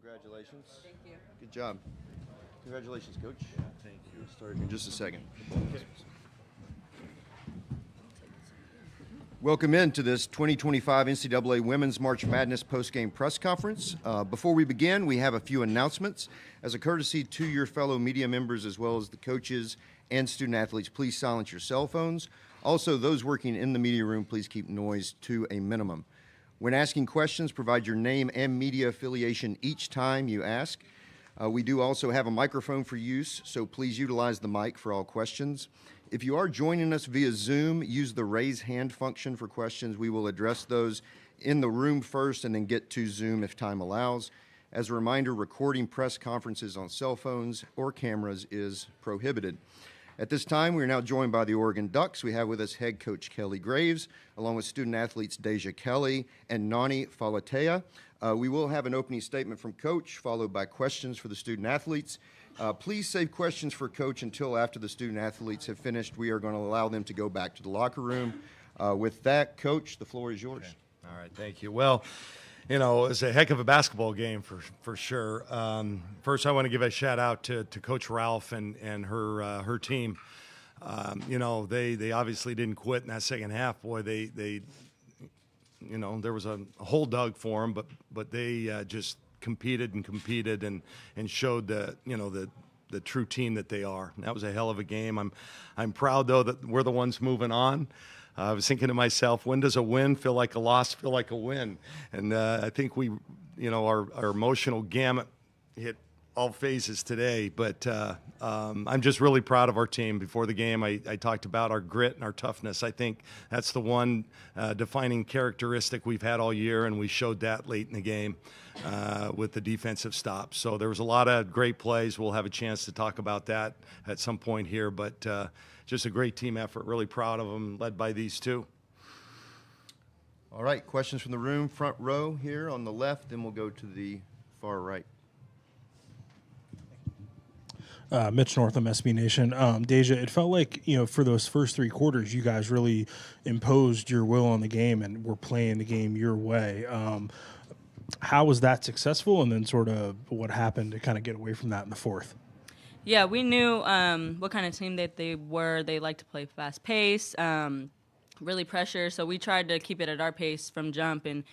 Congratulations. Thank you. Good job. Congratulations, Coach. Yeah, thank you. We'll start in just a second. Welcome into this 2025 NCAA Women's March Madness postgame press conference. Before we begin, we have a few announcements. As a courtesy to your fellow media members as well as the coaches and student athletes, please silence your cell phones. Also, those working in the media room, please keep noise to a minimum. When asking questions, provide your name and media affiliation each time you ask. We do also have a microphone for use, so please utilize the mic for all questions. If you are joining us via Zoom, use the raise hand function for questions. We will address those in the room first and then get to Zoom if time allows. As a reminder, recording press conferences on cell phones or cameras is prohibited. At this time, we are now joined by the Oregon Ducks. We have with us head coach Kelly Graves, along with student athletes Deja Kelly and Nani Falatea. We will have an opening statement from Coach, followed by questions for the student athletes. Please save questions for Coach until after the student athletes have finished. We are going to allow them to go back to the locker room. With that, Coach, the floor is yours. Okay. All right, thank you. Well, you know, it's a heck of a basketball game for sure. First, I want to give a shout out to Coach Ralph and her team. You know, they obviously didn't quit in that second half. Boy, they you know, there was a hole dug for them, but they just competed and showed the true team that they are. And that was a hell of a game. I'm proud though that we're the ones moving on. I was thinking to myself, when does a win feel like a loss, feel like a win? And I think we, you know, our emotional gamut hit all phases today. But I'm just really proud of our team. Before the game, I talked about our grit and our toughness. I think that's the one defining characteristic we've had all year, and we showed that late in the game with the defensive stops. So there was a lot of great plays. We'll have a chance to talk about that at some point here. But just a great team effort. Really proud of them, led by these two. All right, questions from the room, front row here on the left, then we'll go to the far right. Mitch Northam, SB Nation. Deja, it felt like, you know, for those first three quarters, you guys really imposed your will on the game and were playing the game your way. How was that successful, and then sort of what happened to kind of get away from that in the fourth? Yeah, we knew what kind of team that they were. They like to play fast pace, really pressure. So we tried to keep it at our pace from jump and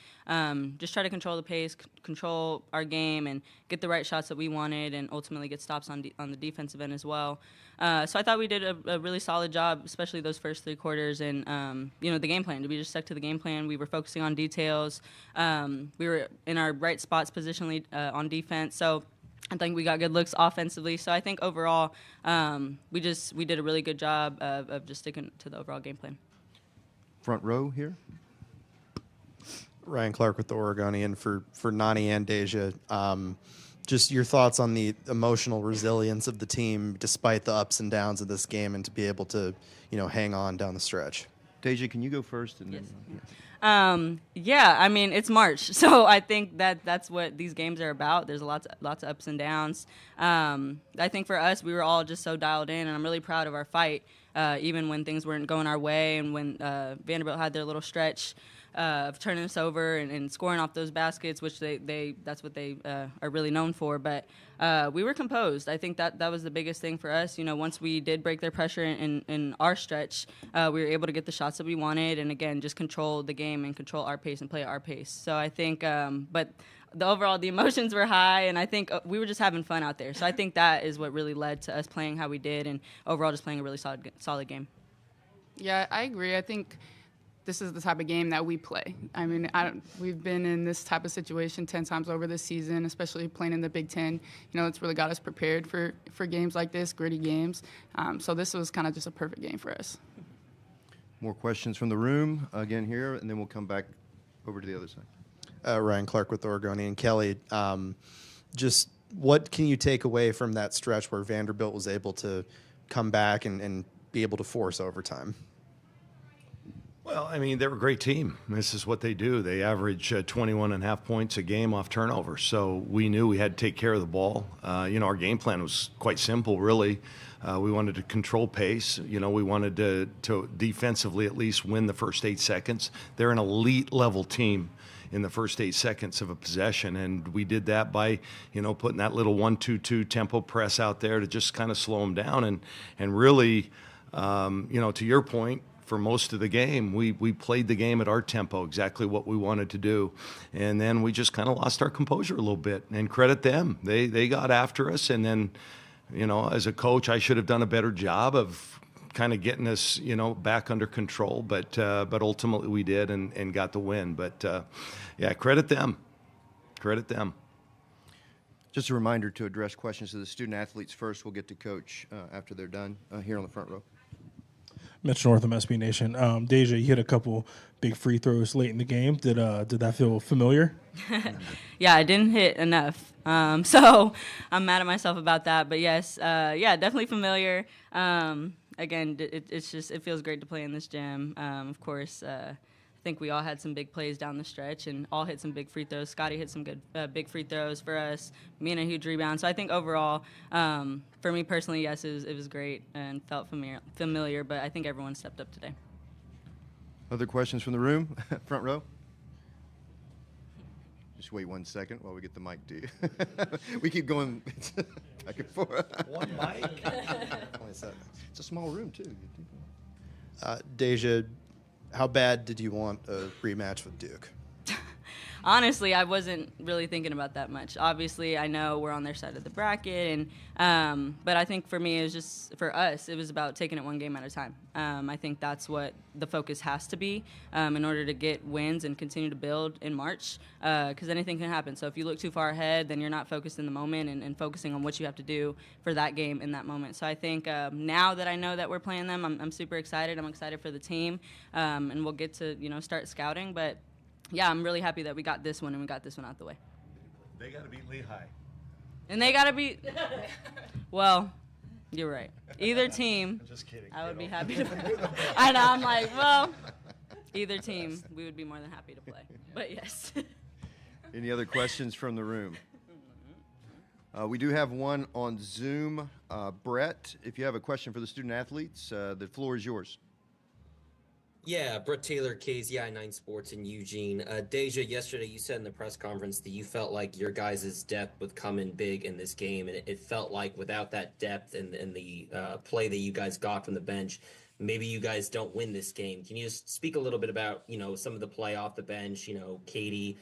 just try to control the pace, control our game, and get the right shots that we wanted, and ultimately get stops on the defensive end as well. So I thought we did a really solid job, especially those first three quarters. And you know, the game plan. We just stuck to the game plan. We were focusing on details. We were in our right spots positionally on defense. So I think we got good looks offensively. So I think overall, we did a really good job of just sticking to the overall game plan. Front row here. Ryan Clark with the Oregonian for Nani and Deja. Just your thoughts on the emotional resilience of the team despite the ups and downs of this game, and to be able to, you know, hang on down the stretch. Deja, can you go first? And Yes. then, Yeah, I mean, it's March, so I think that's what these games are about. There's lots of ups and downs. I think for us, we were all just so dialed in, and I'm really proud of our fight, even when things weren't going our way, and when Vanderbilt had their little stretch of turning us over and scoring off those baskets, which that's what they are really known for. But we were composed. I think that was the biggest thing for us. You know, once we did break their pressure in our stretch, we were able to get the shots that we wanted, and again, just control the game and control our pace and play at our pace. So I think, but the emotions were high, and I think we were just having fun out there. So I think that is what really led to us playing how we did, and overall just playing a really solid game. Yeah, I agree. I think this is the type of game that we play. I mean, we've been in this type of situation 10 times over this season, especially playing in the Big Ten. You know, it's really got us prepared for games like this, gritty games. So this was kind of just a perfect game for us. more questions from the room again here, and then we'll come back over to the other side. Ryan Clark with the Oregonian. Kelly, just what can you take away from that stretch where Vanderbilt was able to come back and be able to force overtime? Well, I mean, they're a great team. This is what they do. They average 21.5 points a game off turnover. So we knew we had to take care of the ball. Our game plan was quite simple, really. We wanted to control pace. We wanted to defensively at least win the first 8 seconds. They're an elite level team in the first 8 seconds of a possession, and we did that by putting that little 1-2-2 tempo press out there to just kind of slow them down and really to your point, for most of the game we played the game at our tempo, exactly what we wanted to do, and then we just kind of lost our composure a little bit, and credit them. They got after us, and then as a coach I should have done a better job of kind of getting us, back under control. But ultimately we did and got the win. But credit them. Credit them. Just a reminder to address questions to the student athletes first. We'll get to Coach after they're done here on the front row. Mitch Northam, SB Nation. Deja, you hit a couple big free throws late in the game. Did that feel familiar? Yeah, I didn't hit enough. So I'm mad at myself about that. But yes, definitely familiar. Again, it feels great to play in this gym. Of course, I think we all had some big plays down the stretch and all hit some big free throws. Scotty hit some good big free throws for us. Me and a huge rebound. So I think overall, for me personally, yes, it was great and felt familiar. But I think everyone stepped up today. Other questions from the room? Front row? Just wait 1 second while we get the mic to you. We keep going back and forth. One mic? 27. It's a small room, too. Deja, how bad did you want a rematch with Duke? Honestly, I wasn't really thinking about that much. Obviously, I know we're on their side of the bracket, and but I think for me, it was just for us, it was about taking it one game at a time. I think that's what the focus has to be in order to get wins and continue to build in March, because anything can happen. So if you look too far ahead, then you're not focused in the moment and focusing on what you have to do for that game in that moment. So I think now that I know that we're playing them, I'm super excited. I'm excited for the team, and we'll get to start scouting, but. Yeah, I'm really happy that we got this one and we got this one out the way. They got to beat Lehigh. And they got to beat. Well, you're right. Either team. I'm just kidding. I would be happy to. I know. I'm like, well, either team, we would be more than happy to play. But yes. Any other questions from the room? We do have one on Zoom. Brett, if you have a question for the student athletes, the floor is yours. Yeah, Brett Taylor, KZI9 Sports in Eugene. Deja, yesterday you said in the press conference that you felt like your guys' depth would come in big in this game, and it felt like without that depth and the play that you guys got from the bench, maybe you guys don't win this game. Can you just speak a little bit about, some of the play off the bench, Katie,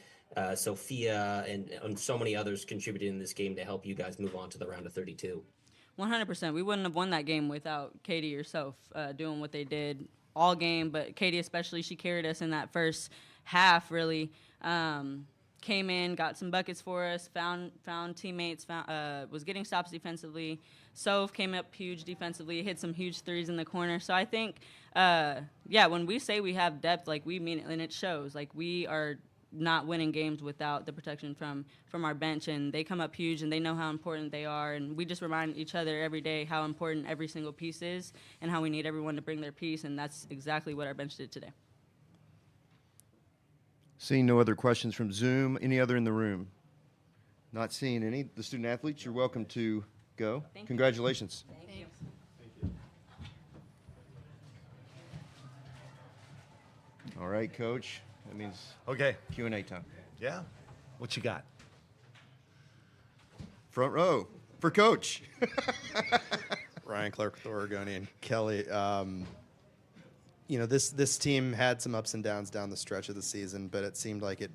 Sophia, and so many others contributed in this game to help you guys move on to the round of 32? 100%. We wouldn't have won that game without Katie or Soph doing what they did all game, but Katie especially, she carried us in that first half, really. Came in, got some buckets for us, found teammates, was getting stops defensively. Soph came up huge defensively, hit some huge threes in the corner. So I think, when we say we have depth, like, we mean it, and it shows. Like, we are not winning games without the protection from our bench, and they come up huge, and they know how important they are, and we just remind each other every day how important every single piece is and how we need everyone to bring their piece, and that's exactly what our bench did today. Seeing no other questions from Zoom, any other in the room? Not seeing any. The student athletes, you're welcome to go. Thank you. Congratulations. Thank you. All right, Coach. That means Okay. Q&A time. Yeah. What you got? Front row for Coach. Ryan Clark with Oregonian. Kelly, this team had some ups and downs down the stretch of the season, but it seemed like it,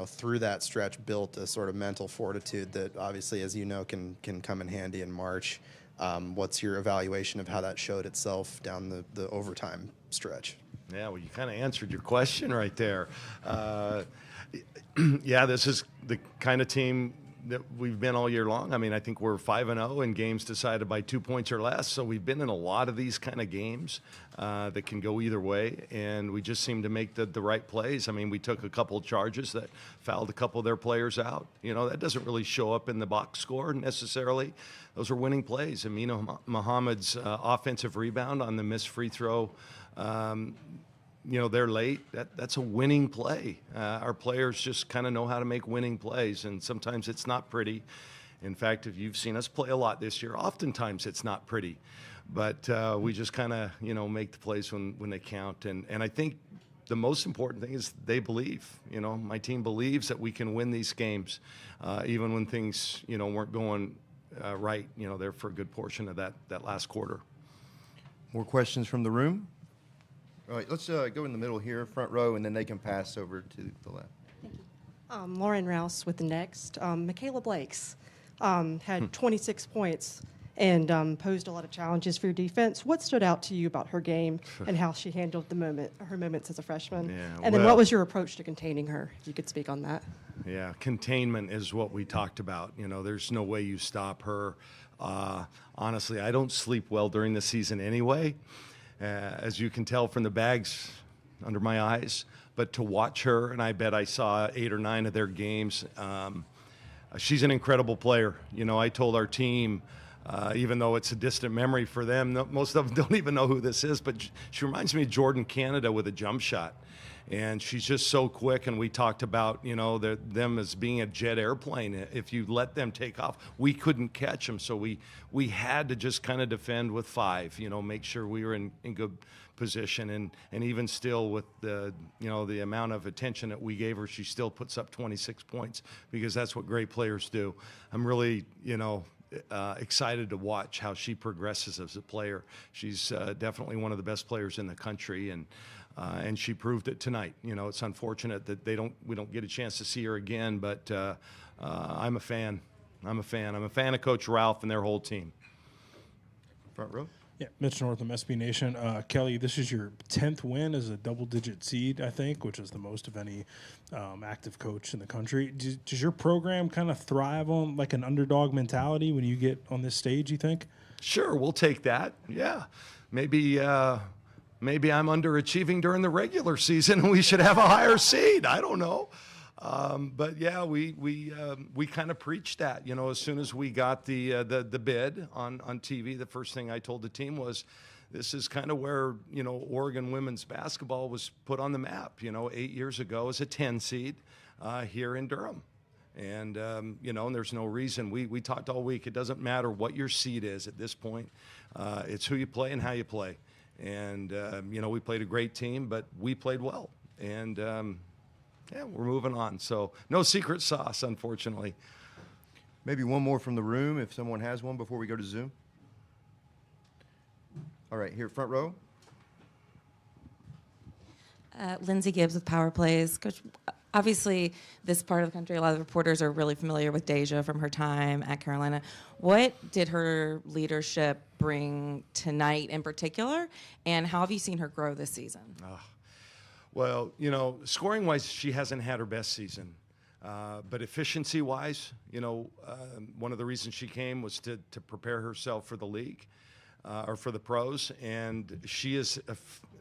through that stretch built a sort of mental fortitude that obviously, as you know, can come in handy in March. What's your evaluation of how that showed itself down the overtime stretch? Yeah, well, you kind of answered your question right there. This is the kind of team that we've been all year long. I mean, I think we're 5-0 in games decided by 2 points or less. So we've been in a lot of these kind of games that can go either way, and we just seem to make the right plays. I mean, we took a couple of charges that fouled a couple of their players out. That doesn't really show up in the box score necessarily. Those are winning plays. Amina Muhammad's offensive rebound on the missed free throw they're late, that's a winning play. Our players just kind of know how to make winning plays, and sometimes it's not pretty. In fact, if you've seen us play a lot this year, oftentimes it's not pretty. But we just kind of, make the plays when they count. And I think the most important thing is they believe. My team believes that we can win these games, even when things, weren't going right, there for a good portion of that last quarter. More questions from the room? All right, let's go in the middle here, front row, and then they can pass over to the left. Lauren Rouse with the Next. Michaela Blakes had 26 points and posed a lot of challenges for your defense. What stood out to you about her game and how she handled her moments as a freshman? Yeah, and then what was your approach to containing her? If you could speak on that. Yeah, containment is what we talked about. There's no way you stop her. Honestly, I don't sleep well during the season anyway, as you can tell from the bags under my eyes. But to watch her, and I bet I saw 8 or 9 of their games, she's an incredible player. I told our team, even though it's a distant memory for them, most of them don't even know who this is, but she reminds me of Jordan Canada with a jump shot. And she's just so quick, and we talked about, them as being a jet airplane. If you let them take off, we couldn't catch them, so we had to just kind of defend with 5, make sure we were in good position. And even still with the amount of attention that we gave her, she still puts up 26 points because that's what great players do. I'm really, excited to watch how she progresses as a player. She's definitely one of the best players in the country, and she proved it tonight. It's unfortunate that we don't get a chance to see her again, but I'm a fan. I'm a fan of Coach Ralph and their whole team. Front row. Yeah, Mitch Northam, SB Nation. Kelly, this is your 10th win as a double-digit seed, I think, which is the most of any active coach in the country. Does your program kind of thrive on like an underdog mentality when you get on this stage, you think? Sure, we'll take that. Yeah, maybe I'm underachieving during the regular season, and we should have a higher seed. I don't know. But yeah, we kind of preached that. As soon as we got the bid on TV, the first thing I told the team was, this is kind of where Oregon women's basketball was put on the map. 8 years ago as a 10 seed here in Durham, and and there's no reason. We talked all week. It doesn't matter what your seed is at this point. It's who you play and how you play. And we played a great team, but we played well. And yeah, we're moving on. So no secret sauce, unfortunately. Maybe one more from the room if someone has one before we go to Zoom. All right, here, front row. Lindsay Gibbs with Power Plays. Coach, obviously, this part of the country, a lot of reporters are really familiar with Deja from her time at Carolina. What did her leadership bring tonight in particular, and how have you seen her grow this season? Well, scoring-wise, she hasn't had her best season. But efficiency-wise, one of the reasons she came was to prepare herself for the league or for the pros, and she is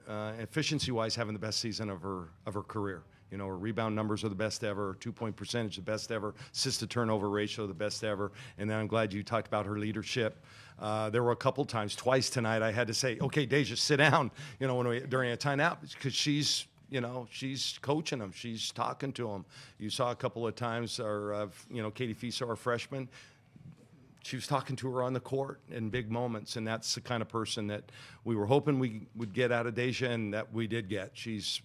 efficiency-wise having the best season of her career. Her rebound numbers are the best ever, her two-point percentage the best ever, assist-to-turnover ratio the best ever, and then I'm glad you talked about her leadership. There were a couple times, twice tonight, I had to say, okay, Deja, sit down, during a timeout, because she's coaching them. She's talking to them. You saw a couple of times Katie Fiso, our freshman, she was talking to her on the court in big moments, and that's the kind of person that we were hoping we would get out of Deja, and that we did get. She's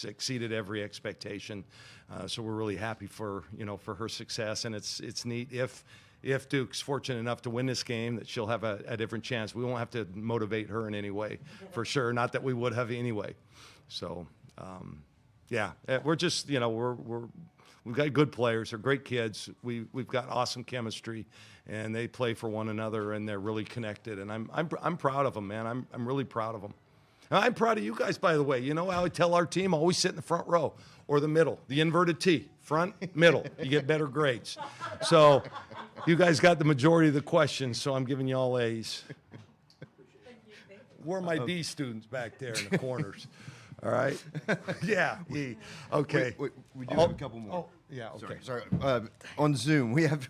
exceeded every expectation, so we're really happy for her success, and it's neat if Duke's fortunate enough to win this game, that she'll have a different chance. We won't have to motivate her in any way, for sure. Not that we would have anyway. So, yeah, we're just, we've got good players. They're great kids. We've got awesome chemistry, and they play for one another, and they're really connected. And I'm proud of them, man. I'm really proud of them. And I'm proud of you guys, by the way. You know how I tell our team, always sit in the front row or the middle, the inverted T, front, middle. You get better grades. So you guys got the majority of the questions, so I'm giving you all A's. Where are my B students back there in the corners? All right. Yeah. E. Okay. We do have a couple more. Oh, yeah. Okay. Sorry. On Zoom, we have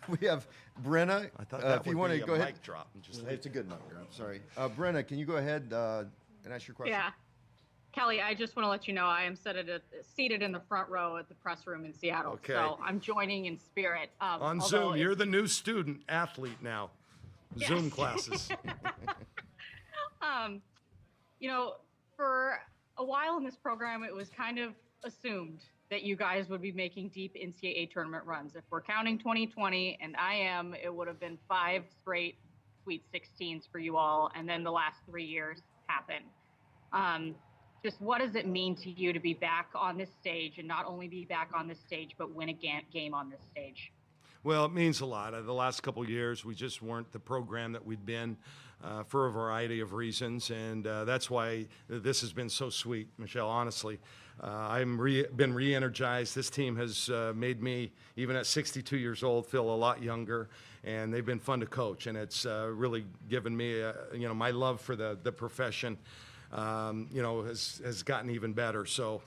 Brenna. I thought that if you would want be to a go ahead. mic drop. It's a good mic drop. Sorry, Brenna. Can you go ahead and ask your question? Yeah. Kelly, I just want to let you know I am seated in the front row at the press room in Seattle. Okay. So I'm joining in spirit. On Zoom, you're the new student athlete now. Yes. Zoom classes. For a while in this program, it was kind of assumed that you guys would be making deep NCAA tournament runs. If we're counting 2020, and I am, it would have been 5 straight Sweet 16s for you all, and then the last 3 years happened. Just what does it mean to you to be back on this stage, and not only be back on this stage, but win a game on this stage? Well, it means a lot. The last couple of years, we just weren't the program that we'd been for a variety of reasons, and that's why this has been so sweet, Michelle, honestly. I've been re-energized. This team has made me, even at 62 years old, feel a lot younger, and they've been fun to coach, and it's really given me, my love for the profession, has gotten even better. So,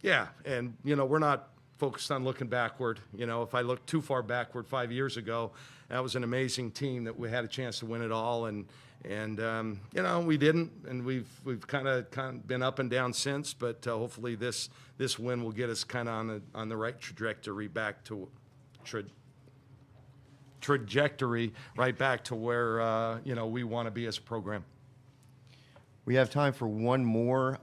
and, we're not focused on looking backward. If I look too far backward 5 years ago, that was an amazing team that we had a chance to win it all, and we didn't, and we've kind of been up and down since. But hopefully this win will get us kind of on the right trajectory back to right back to where we want to be as a program. We have time for one more.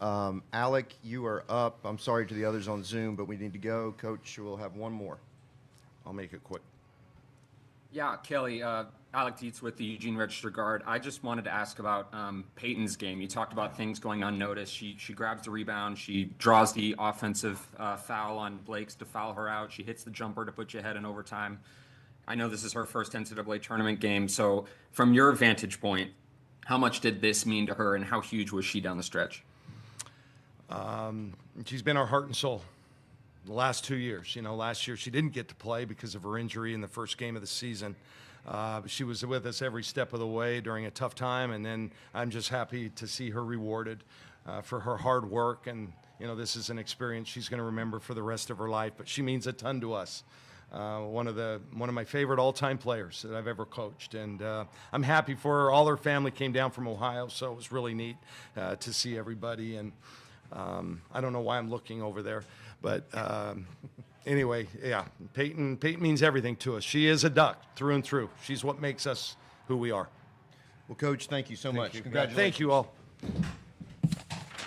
Alec, you are up. I'm sorry to the others on Zoom, but we need to go. Coach, we'll have one more. I'll make it quick. Yeah, Kelly, Alec Dietz with the Eugene Register Guard. I just wanted to ask about Peyton's game. You talked about things going unnoticed. She grabs the rebound. She draws the offensive foul on Blakes to foul her out. She hits the jumper to put you ahead in overtime. I know this is her first NCAA tournament game. So from your vantage point, how much did this mean to her, and how huge was she down the stretch? She's been our heart and soul the last 2 years. Last year she didn't get to play because of her injury in the first game of the season. But she was with us every step of the way during a tough time, and then I'm just happy to see her rewarded for her hard work. And, this is an experience she's going to remember for the rest of her life, but she means a ton to us. One of my favorite all-time players that I've ever coached, and I'm happy for her. All her family came down from Ohio, so it was really neat to see everybody. And I don't know why I'm looking over there, but anyway, yeah, Peyton means everything to us. She is a Duck through and through. She's what makes us who we are. Well, Coach, thank you so much. You. Congratulations. Thank you all.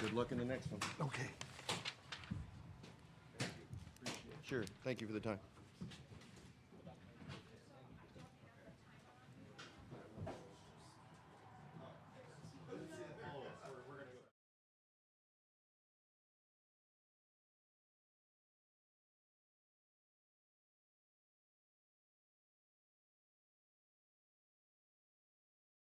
Good luck in the next one. Okay. Sure. Thank you for the time.